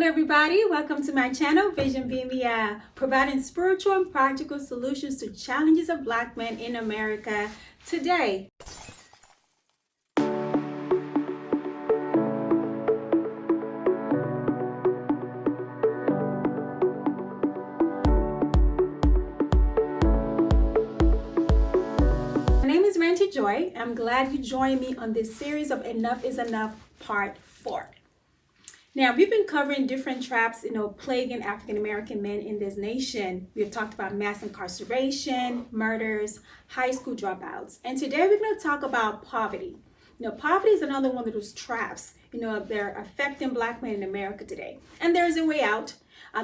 everybody, welcome to my channel, Vision Bmia, providing spiritual and practical solutions to challenges of Black men in America today. My name is Ranty Joy. I'm glad you joined me on this series of Enough is Enough Part 4. Now, we've been covering different traps, plaguing African-American men in this nation. We've talked about mass incarceration, murders, high school dropouts. And today we're going to talk about poverty. Poverty is another one of those traps, they're affecting Black men in America today. And there is a way out.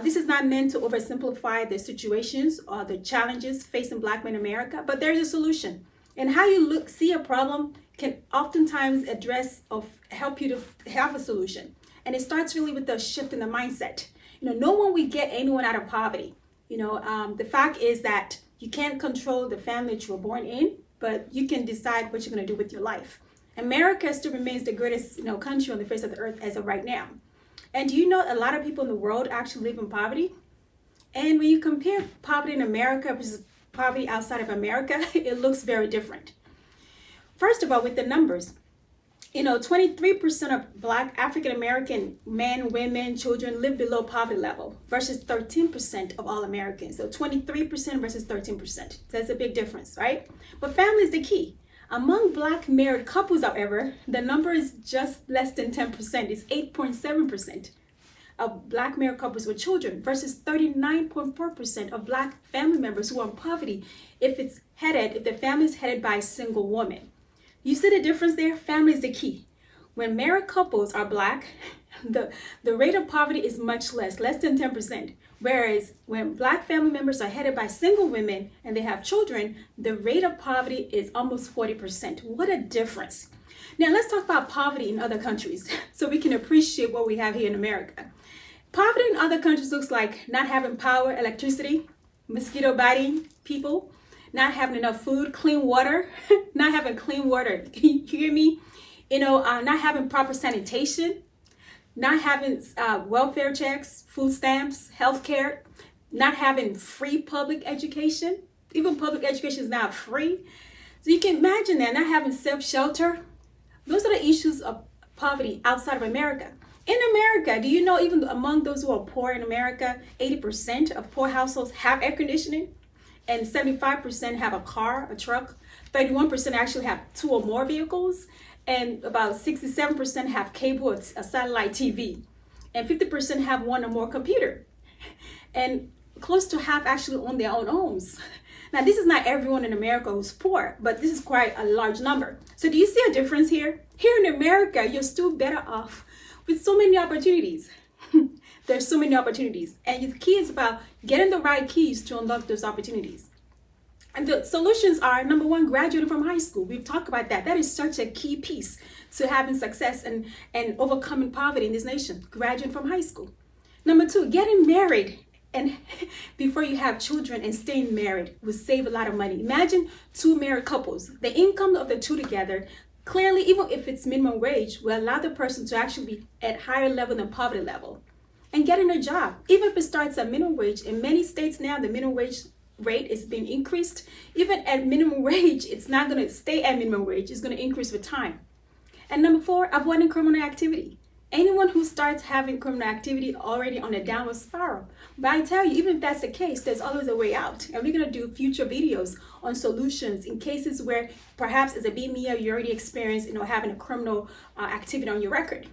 This is not meant to oversimplify the situations or the challenges facing Black men in America, but there's a solution. And how you see a problem can oftentimes address or help you to have a solution. And it starts really with the shift in the mindset. No one will get anyone out of poverty. The fact is that you can't control the family that you were born in, but you can decide what you're going to do with your life. America still remains the greatest, country on the face of the earth as of right now. And do you know a lot of people in the world actually live in poverty? And when you compare poverty in America versus poverty outside of America, it looks very different. First of all, with the numbers. 23% of Black African-American men, women, children live below poverty level versus 13% of all Americans. So 23% versus 13%. That's a big difference, right? But family is the key. Among Black married couples, however, the number is just less than 10%. It's 8.7% of Black married couples with children versus 39.4% of Black family members who are in poverty if the family is headed by a single woman. You see the difference there? Family is the key. When married couples are Black, the rate of poverty is much less than 10%. Whereas when Black family members are headed by single women and they have children, the rate of poverty is almost 40%. What a difference. Now let's talk about poverty in other countries so we can appreciate what we have here in America. Poverty in other countries looks like not having power, electricity, mosquito biting people, not having enough food, clean water, not having clean water. Can you hear me? Not having proper sanitation, not having welfare checks, food stamps, healthcare, not having free public education. Even public education is not free. So you can imagine that, not having self-shelter. Those are the issues of poverty outside of America. In America, do you know even among those who are poor in America, 80% of poor households have air conditioning? And 75% have a car, a truck. 31% actually have 2 or more vehicles. And about 67% have cable or a satellite TV. And 50% have 1 or more computer. And close to half actually own their own homes. Now, this is not everyone in America who's poor, but this is quite a large number. So do you see a difference here? Here in America, you're still better off with so many opportunities. There's so many opportunities. And the key is about getting the right keys to unlock those opportunities. And the solutions are, number 1, graduating from high school. We've talked about that. That is such a key piece to having success and overcoming poverty in this nation. Graduating from high school. Number 2, getting married. And before you have children and staying married will save a lot of money. Imagine 2 married couples. The income of the 2 together, clearly, even if it's minimum wage, will allow the person to actually be at higher level than poverty level. And getting a job, even if it starts at minimum wage. In many states now, the minimum wage rate is being increased. Even at minimum wage, it's not going to stay at minimum wage. It's going to increase with time. And number 4, avoiding criminal activity. Anyone who starts having criminal activity already on a downward spiral. But I tell you, even if that's the case, there's always a way out. And we're going to do future videos on solutions in cases where perhaps as a Bmia, you already experienced, having a criminal activity on your record.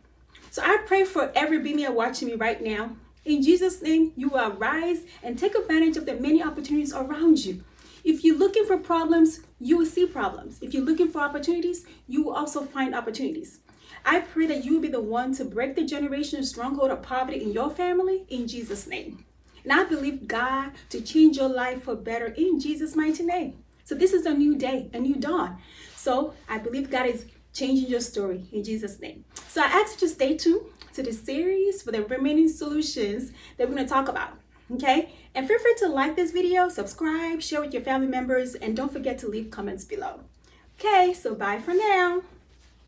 So I pray for every Bmia watching me right now. In Jesus' name, you will rise and take advantage of the many opportunities around you. If you're looking for problems, you will see problems. If you're looking for opportunities, you will also find opportunities. I pray that you will be the one to break the generational stronghold of poverty in your family in Jesus' name. And I believe God to change your life for better in Jesus' mighty name. So this is a new day, a new dawn. So I believe God is changing your story in Jesus' name. So I ask you to stay tuned to the series for the remaining solutions that we're going to talk about. Okay? And feel free to like this video, subscribe, share with your family members, and don't forget to leave comments below. Okay, so bye for now.